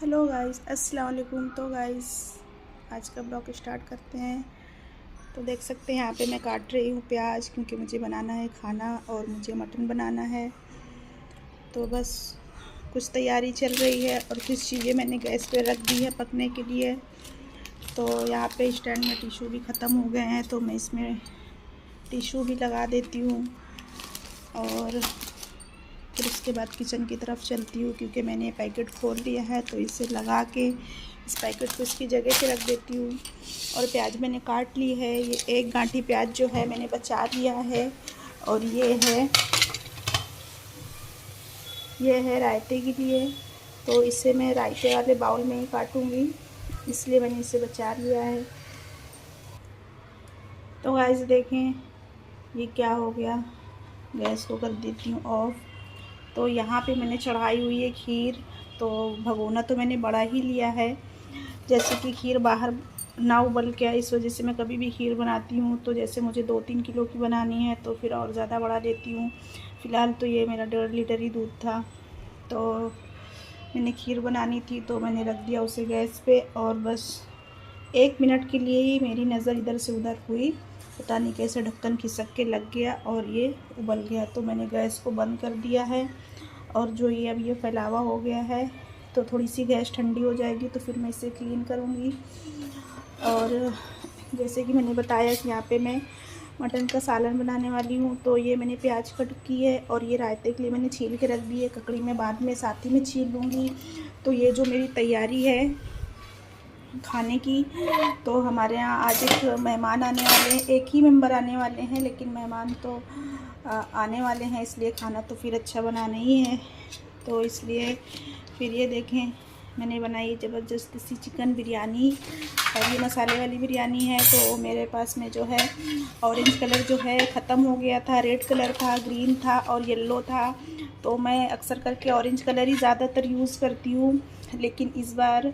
Hello guys, अस्सलाम वालेकुम। तो गाइस आज का ब्लॉग स्टार्ट करते हैं। तो देख सकते हैं यहाँ पे मैं काट रही हूँ प्याज, क्योंकि मुझे बनाना है खाना और मुझे मटन बनाना है। तो बस कुछ तैयारी चल रही है और कुछ चीज़ें मैंने गैस पे रख दी है पकने के लिए। तो यहाँ पे स्टैंड में टिशू भी ख़त्म हो गए हैं, तो मैं इसमें टिशू भी लगा देती हूँ और फिर उसके बाद किचन की तरफ चलती हूँ, क्योंकि मैंने पैकेट खोल लिया है। तो इसे लगा के इस पैकेट को इसकी जगह पे रख देती हूँ। और प्याज मैंने काट ली है। ये एक गांठी प्याज जो है मैंने बचा लिया है। और ये है रायते के लिए। तो इसे मैं रायते वाले बाउल में ही काटूँगी, इसलिए मैंने इसे बचा लिया है। तो गाइस देखें ये क्या हो गया। गैस को कर देती हूँ ऑफ। तो यहाँ पे मैंने चढ़ाई हुई है खीर। तो भगोना तो मैंने बड़ा ही लिया है, जैसे कि खीर बाहर ना उबल के। इस वजह से मैं कभी भी खीर बनाती हूँ तो जैसे मुझे 2-3 किलो की बनानी है तो फिर और ज़्यादा बड़ा लेती हूँ। फ़िलहाल तो ये मेरा 1.5 लीटर ही दूध था। तो मैंने खीर बनानी थी तो मैंने रख दिया उसे गैस पे। और बस 1 मिनट के लिए ही मेरी नज़र इधर से उधर हुई, पता नहीं कैसे ढक्कन खिसक के लग गया और ये उबल गया। तो मैंने गैस को बंद कर दिया है। और जो ये अब ये फैलावा हो गया है, तो थोड़ी सी गैस ठंडी हो जाएगी तो फिर मैं इसे क्लीन करूँगी। और जैसे कि मैंने बताया कि यहाँ पे मैं मटन का सालन बनाने वाली हूँ। तो ये मैंने प्याज कट की है और ये रायते के लिए मैंने छील के रख दी है। ककड़ी में बाद में साथ ही में छील लूँगी। तो ये जो मेरी तैयारी है खाने की, तो हमारे यहाँ आज एक मेहमान आने वाले हैं। एक ही मेंबर आने वाले हैं, लेकिन मेहमान तो आने वाले हैं, इसलिए खाना तो फिर अच्छा बनाना ही है। तो इसलिए फिर ये देखें मैंने बनाई ज़बरदस्त सी चिकन बिरयानी। और ये मसाले वाली बिरयानी है। तो मेरे पास में जो है ऑरेंज कलर जो है ख़त्म हो गया था, रेड कलर था, ग्रीन था और येलो था। तो मैं अक्सर करके ऑरेंज कलर ही ज़्यादातर यूज़ करती हूँ, लेकिन इस बार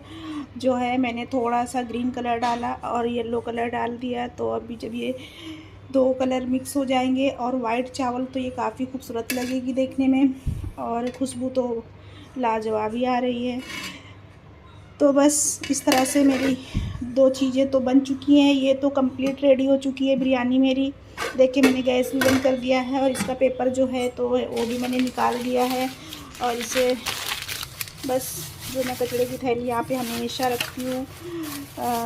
जो है मैंने थोड़ा सा ग्रीन कलर डाला और येलो कलर डाल दिया। तो अभी जब ये 2 कलर मिक्स हो जाएंगे और वाइट चावल, तो ये काफ़ी खूबसूरत लगेगी देखने में और खुशबू तो लाजवाब ही आ रही है। तो बस इस तरह से मेरी 2 चीज़ें तो बन चुकी हैं। ये तो कंप्लीट रेडी हो चुकी है बिरयानी मेरी। देखिए मैंने गैस भी बंद कर दिया है और इसका पेपर जो है तो वो भी मैंने निकाल दिया है। और इसे बस जो मैं कचड़े की थैली यहाँ पे हमेशा रखती हूँ,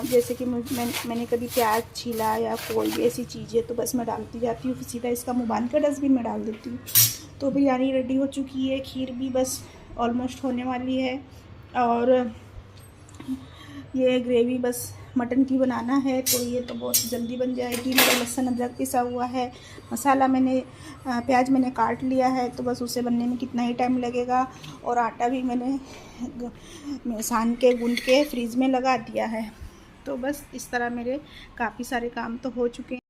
जैसे कि मैंने कभी प्याज छीला या कोई भी ऐसी चीज़ें, तो बस मैं डालती जाती हूँ, फिर सीधा इसका मुँह बांध कर डस्टबिन में डाल देती हूँ। तो बिरयानी रेडी हो चुकी है। खीर भी बस ऑलमोस्ट होने वाली है। और ये ग्रेवी बस मटन की बनाना है, तो ये तो बहुत जल्दी बन जाएगी। मेरा लहसुन अदरक पिसा हुआ है। मसाला मैंने प्याज मैंने काट लिया है, तो बस उसे बनने में कितना ही टाइम लगेगा। और आटा भी मैंने सान के गूंद के फ्रीज़ में लगा दिया है। तो बस इस तरह मेरे काफ़ी सारे काम तो हो चुके हैं।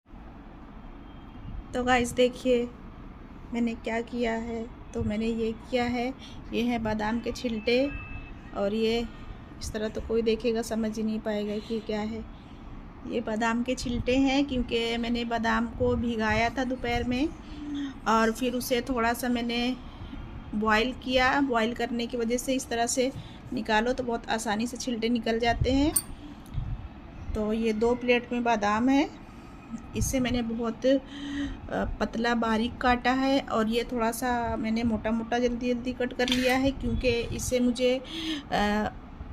तो गाइस देखिए मैंने क्या किया है। तो मैंने ये किया है, ये है बादाम के छिलटे। और ये इस तरह तो कोई देखेगा समझ ही नहीं पाएगा कि क्या है। ये बादाम के छिलटे हैं, क्योंकि मैंने बादाम को भिगाया था दोपहर में और फिर उसे थोड़ा सा मैंने बॉईल किया। बॉईल करने की वजह से इस तरह से निकालो तो बहुत आसानी से छिलटे निकल जाते हैं। तो ये 2 प्लेट में बादाम है। इसे मैंने बहुत पतला बारीक काटा है और ये थोड़ा सा मैंने मोटा मोटा जल्दी जल्दी कट कर लिया है, क्योंकि इसे मुझे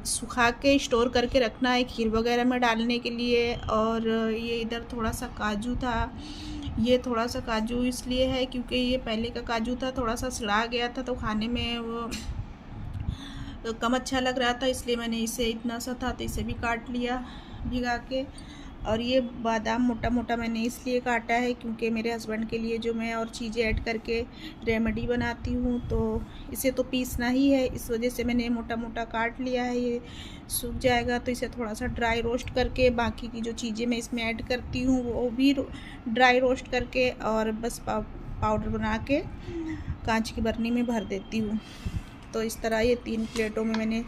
सुखा के स्टोर करके रखना है खीर वगैरह में डालने के लिए। और ये इधर थोड़ा सा काजू था। ये थोड़ा सा काजू इसलिए है क्योंकि ये पहले का काजू था, थोड़ा सा सड़ा गया था, तो खाने में वो कम अच्छा लग रहा था, इसलिए मैंने इसे इतना सा था तो इसे भी काट लिया भिगा के। और ये बादाम मोटा मोटा मैंने इसलिए काटा है क्योंकि मेरे हस्बैंड के लिए जो मैं और चीज़ें ऐड करके रेमेडी बनाती हूँ, तो इसे तो पीसना ही है, इस वजह से मैंने मोटा मोटा काट लिया है। ये सूख जाएगा तो इसे थोड़ा सा ड्राई रोस्ट करके बाकी की जो चीज़ें मैं इसमें ऐड करती हूँ वो भी ड्राई रोस्ट करके और बस पाउडर बना के कांच की बर्नी में भर देती हूँ। तो इस तरह ये 3 प्लेटों में मैंने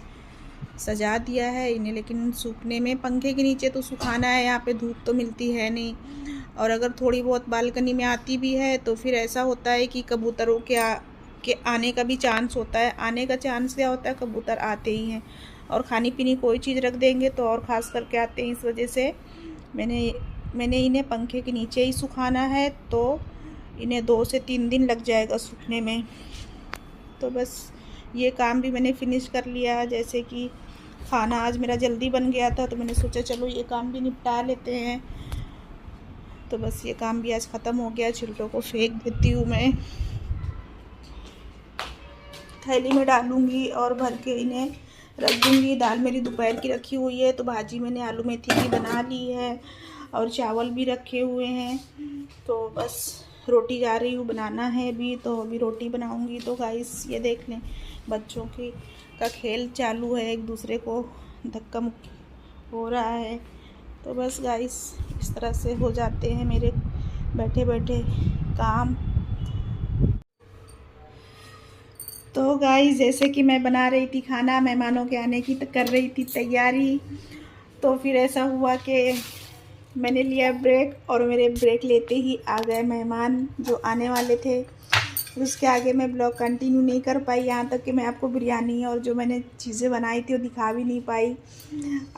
सजा दिया है इन्हें। लेकिन सूखने में पंखे के नीचे तो सुखाना है, यहाँ पे धूप तो मिलती है नहीं। और अगर थोड़ी बहुत बालकनी में आती भी है तो फिर ऐसा होता है कि कबूतरों के कि आने का भी चांस होता है। आने का चांस क्या होता है, कबूतर आते ही हैं, और खानी पीनी कोई चीज़ रख देंगे तो और ख़ास करके आते हैं। इस वजह से मैंने इन्हें पंखे के नीचे ही सुखाना है, तो इन्हें 2 से 3 दिन लग जाएगा सूखने में। तो बस ये काम भी मैंने फिनिश कर लिया। जैसे कि खाना आज मेरा जल्दी बन गया था, तो मैंने सोचा चलो ये काम भी निपटा लेते हैं। तो बस ये काम भी आज ख़त्म हो गया। छिलटों को फेंक देती हूँ मैं, थैली में डालूँगी और भर के इन्हें रख दूँगी। दाल मेरी दोपहर की रखी हुई है, तो भाजी मैंने आलू मेथी की बना ली है और चावल भी रखे हुए हैं। तो बस रोटी जा रही हूँ बनाना है अभी, तो अभी रोटी बनाऊँगी। तो गाइस ये देख लें, बच्चों का खेल चालू है, एक दूसरे को धक्का मुक्की हो रहा है। तो बस गाइस इस तरह से हो जाते हैं मेरे बैठे बैठे काम। तो गाइस जैसे कि मैं बना रही थी खाना, मेहमानों के आने की कर रही थी तैयारी, तो फिर ऐसा हुआ कि मैंने लिया ब्रेक, और मेरे ब्रेक लेते ही आ गए मेहमान जो आने वाले थे। उसके आगे मैं ब्लॉग कंटिन्यू नहीं कर पाई, यहाँ तक कि मैं आपको बिरयानी और जो मैंने चीज़ें बनाई थी वो दिखा भी नहीं पाई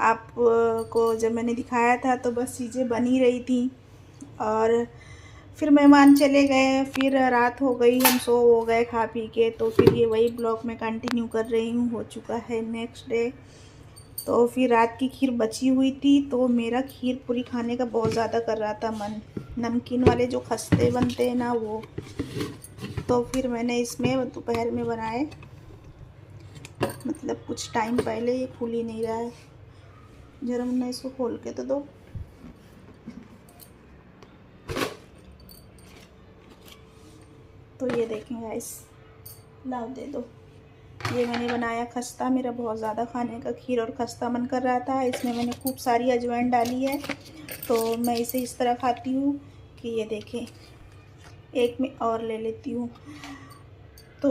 आपको। जब मैंने दिखाया था तो बस चीज़ें बन ही रही थी, और फिर मेहमान चले गए, फिर रात हो गई, हम सो हो गए खा पी के। तो फिर ये वही ब्लॉग मैं कंटिन्यू कर रही हूँ। हो चुका है नेक्स्ट डे। तो फिर रात की खीर बची हुई थी, तो मेरा खीर पूरी खाने का बहुत ज़्यादा कर रहा था मन, नमकीन वाले जो खस्ते बनते हैं ना वो। तो फिर मैंने इसमें दोपहर में बनाए, मतलब कुछ टाइम पहले। ये खुल ही नहीं रहा है, जरा मुन्ना इसको खोल के तो दो। तो ये देखें गाइस, लाओ दे दो। ये मैंने बनाया खस्ता, मेरा बहुत ज़्यादा खाने का खीर और खस्ता मन कर रहा था। इसमें मैंने खूब सारी अजवाइन डाली है, तो मैं इसे इस तरह खाती हूँ कि ये देखें, एक में और ले लेती हूँ। तो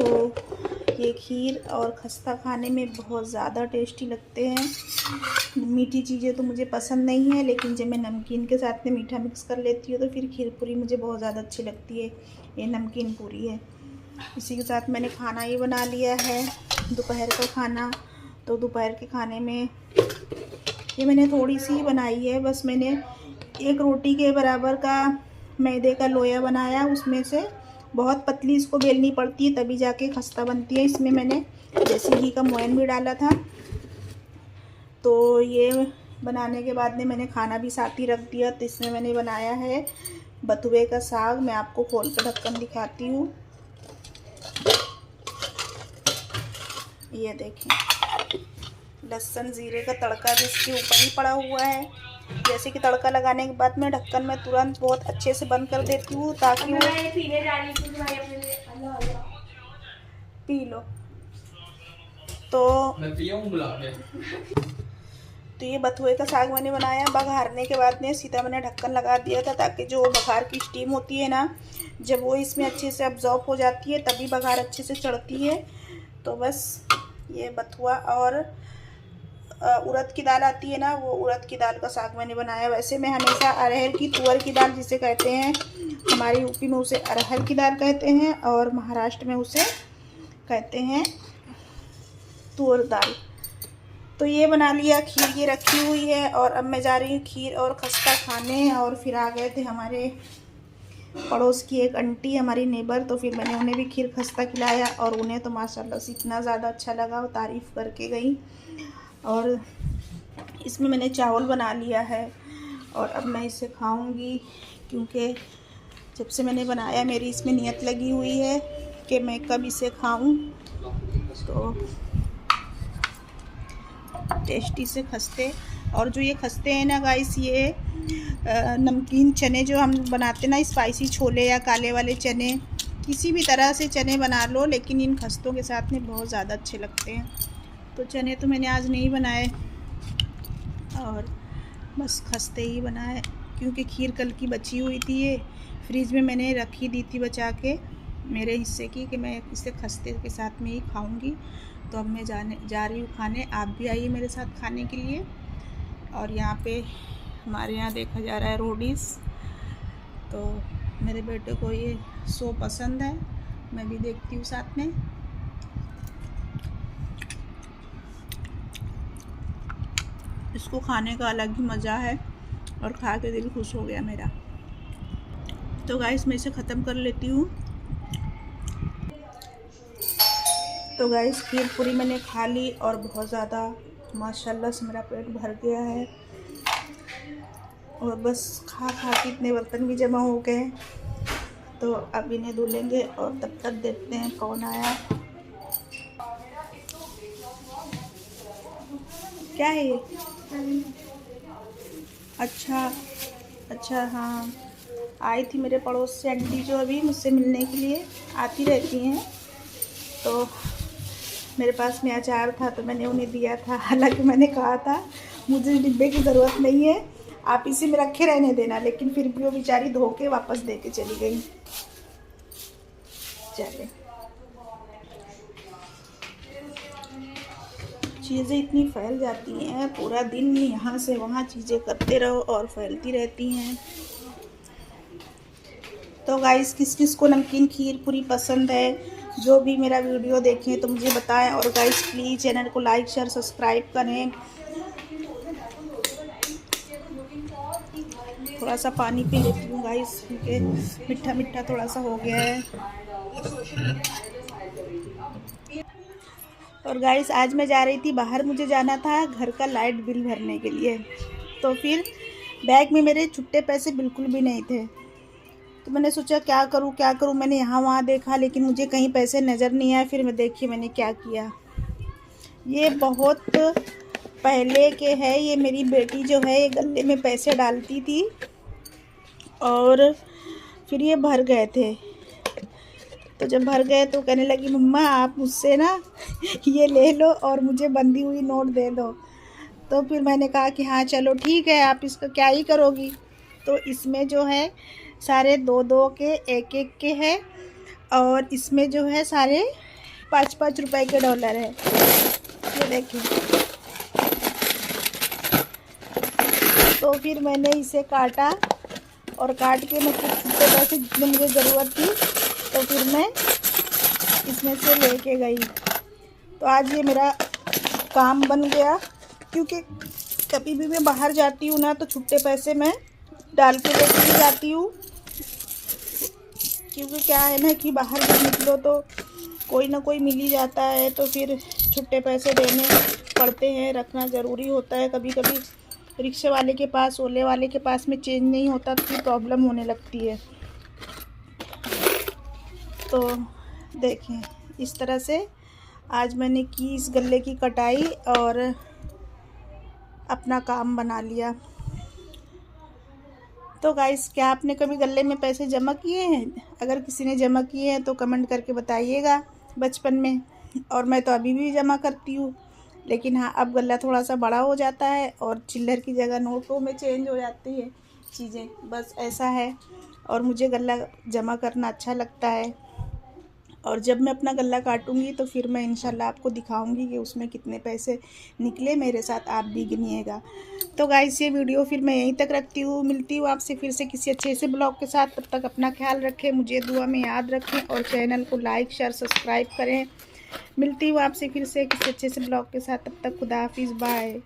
ये खीर और खस्ता खाने में बहुत ज़्यादा टेस्टी लगते हैं। मीठी चीज़ें तो मुझे पसंद नहीं है, लेकिन जब मैं नमकीन के साथ में मीठा मिक्स कर लेती हूँ तो फिर खीर पूरी मुझे बहुत ज़्यादा अच्छी लगती है। ये नमकीन पूरी है। इसी के साथ मैंने खाना ये बना लिया है, दोपहर का खाना। तो दोपहर के खाने में ये मैंने थोड़ी सी ही बनाई है, बस मैंने एक रोटी के बराबर का मैदे का लोया बनाया। उसमें से बहुत पतली इसको बेलनी पड़ती है, तभी जाके खस्ता बनती है। इसमें मैंने देसी घी का मोयन भी डाला था। तो ये बनाने के बाद में मैंने खाना भी साथ ही रख दिया। तो इसमें मैंने बनाया है बथुए का साग। मैं आपको खोल कर ढक्कन दिखाती हूँ। ये देखें, लहसुन जीरे का तड़का भी इसके ऊपर ही पड़ा हुआ है। जैसे कि तड़का लगाने के बाद मैं ढक्कन में तुरंत बहुत अच्छे से बंद कर देती हूँ, ताकि वो पी लो। तो ये बथुए का साग मैंने बनाया। बघारने के बाद में सीधा मैंने ढक्कन लगा दिया था, ताकि जो बघार की स्टीम होती है ना, जब वो इसमें अच्छे से अब्जॉर्ब हो जाती है तभी बघार अच्छे से चढ़ती है। तो बस ये बथुआ और उड़द की दाल आती है ना, वो उड़द की दाल का साग मैंने बनाया। वैसे मैं हमेशा अरहर की, तुअर की दाल जिसे कहते हैं, हमारे यूपी में उसे अरहर की दाल कहते हैं और महाराष्ट्र में उसे कहते हैं तुअर दाल। तो ये बना लिया, खीर ये रखी हुई है, और अब मैं जा रही हूँ खीर और खस्ता खाने। और फिर आ गए थे हमारे पड़ोस की एक आंटी, हमारी नेबर। तो फिर मैंने उन्हें भी खीर खस्ता खिलाया, और उन्हें तो माशाल्लाह से इतना ज़्यादा अच्छा लगा, वो तारीफ़ करके गई। और इसमें मैंने चावल बना लिया है, और अब मैं इसे खाऊंगी, क्योंकि जब से मैंने बनाया मेरी इसमें नियत लगी हुई है कि मैं कब इसे खाऊं। तो टेस्टी से खस्ते, और जो ये खस्ते हैं ना गाइस, ये नमकीन चने जो हम बनाते ना, स्पाइसी छोले या काले वाले चने, किसी भी तरह से चने बना लो, लेकिन इन खस्तों के साथ में बहुत ज़्यादा अच्छे लगते हैं। तो चने तो मैंने आज नहीं बनाए, और बस खस्ते ही बनाए, क्योंकि खीर कल की बची हुई थी, ये फ्रिज में मैंने रखी दी थी बचा के मेरे हिस्से की, कि मैं इसे खस्ते के साथ में ही खाऊंगी। तो अब मैं जा रही हूँ खाने। आप भी आइए मेरे साथ खाने के लिए। और यहाँ पे हमारे यहाँ देखा जा रहा है रोडीज़। तो मेरे बेटे को ये शो पसंद है, मैं भी देखती हूँ साथ में। इसको खाने का अलग ही मज़ा है और खा के दिल खुश हो गया मेरा। तो गाइस मैं इसे ख़त्म कर लेती हूँ। तो गाइस खीर पूरी मैंने खा ली और बहुत ज़्यादा माशाल्लाह से मेरा पेट भर गया है। और बस खा खा के इतने बर्तन भी जमा हो गए। तो अब इन्हें धुलेंगे और तब तक देखते हैं कौन आया। क्या है ये? अच्छा हाँ, आई थी मेरे पड़ोस से आंटी जो अभी मुझसे मिलने के लिए आती रहती हैं। तो मेरे पास में अचार था तो मैंने उन्हें दिया था। हालांकि मैंने कहा था मुझे डिब्बे की ज़रूरत नहीं है, आप इसी में रखे रहने देना, लेकिन फिर भी वो बेचारी धो के वापस दे के चली गई। चले, चीज़ें इतनी फैल जाती हैं, पूरा दिन यहाँ से वहाँ चीज़ें करते रहो और फैलती रहती हैं। तो गाइस किस किस को नमकीन खीर पूरी पसंद है, जो भी मेरा वीडियो देखें तो मुझे बताएं। और गाइस प्लीज़ चैनल को लाइक शेयर सब्सक्राइब करें। थोड़ा सा पानी पी लेती हूँ गाइस, क्योंकि मीठा मीठा थोड़ा सा हो गया है। और गाइस आज मैं जा रही थी बाहर, मुझे जाना था घर का लाइट बिल भरने के लिए। तो फिर बैग में मेरे छुट्टे पैसे बिल्कुल भी नहीं थे। तो मैंने सोचा क्या करूँ। मैंने यहाँ वहाँ देखा लेकिन मुझे कहीं पैसे नज़र नहीं आए। फिर देखिए मैंने क्या किया। ये बहुत पहले के है। ये मेरी बेटी जो है ये गले में पैसे डालती थी और फिर ये भर गए थे। तो जब भर गए तो कहने लगी मम्मा आप मुझसे ना ये ले लो और मुझे बंधी हुई नोट दे दो। तो फिर मैंने कहा कि हाँ चलो ठीक है, आप इसका क्या ही करोगी। तो इसमें जो है सारे 2-2 के 1-1 के हैं और इसमें जो है सारे 5-5 रुपए के डॉलर है। ये देखिए। तो फिर मैंने इसे काटा और काट के मैं कुछ छुट्टे पैसे जितने मुझे ज़रूरत थी तो फिर मैं इसमें से लेके गई। तो आज ये मेरा काम बन गया, क्योंकि कभी भी मैं बाहर जाती हूँ ना तो छुट्टे पैसे मैं डाल के लेके जाती हूँ। क्योंकि क्या है ना कि बाहर जब निकलो तो कोई ना कोई मिल ही जाता है, तो फिर छुट्टे पैसे देने पड़ते हैं, रखना ज़रूरी होता है। कभी कभी रिक्शे वाले के पास, ओले वाले के पास में चेंज नहीं होता तो फिर प्रॉब्लम होने लगती है। तो देखें इस तरह से आज मैंने की इस गले की कटाई और अपना काम बना लिया। तो गाइस क्या आपने कभी गले में पैसे जमा किए हैं? अगर किसी ने जमा किए हैं तो कमेंट करके बताइएगा बचपन में। और मैं तो अभी भी जमा करती हूँ, लेकिन हाँ अब गला थोड़ा सा बड़ा हो जाता है और चिल्लर की जगह नोटों में चेंज हो जाती है चीज़ें, बस ऐसा है। और मुझे गला जमा करना अच्छा लगता है। और जब मैं अपना गला काटूंगी तो फिर मैं इंशाल्लाह आपको दिखाऊंगी कि उसमें कितने पैसे निकले। मेरे साथ आप भी गिनिएगा। तो गाइस ये वीडियो फिर मैं यहीं तक रखती हूँ। मिलती हूँ आपसे फिर से किसी अच्छे से ब्लॉग के साथ। तब तक अपना ख्याल रखें, मुझे दुआ में याद रखें और चैनल को लाइक शेयर सब्सक्राइब करें। मिलती हूँ आपसे फिर से किसी अच्छे से ब्लॉग के साथ। तब तक खुदा हाफिज़, बाय।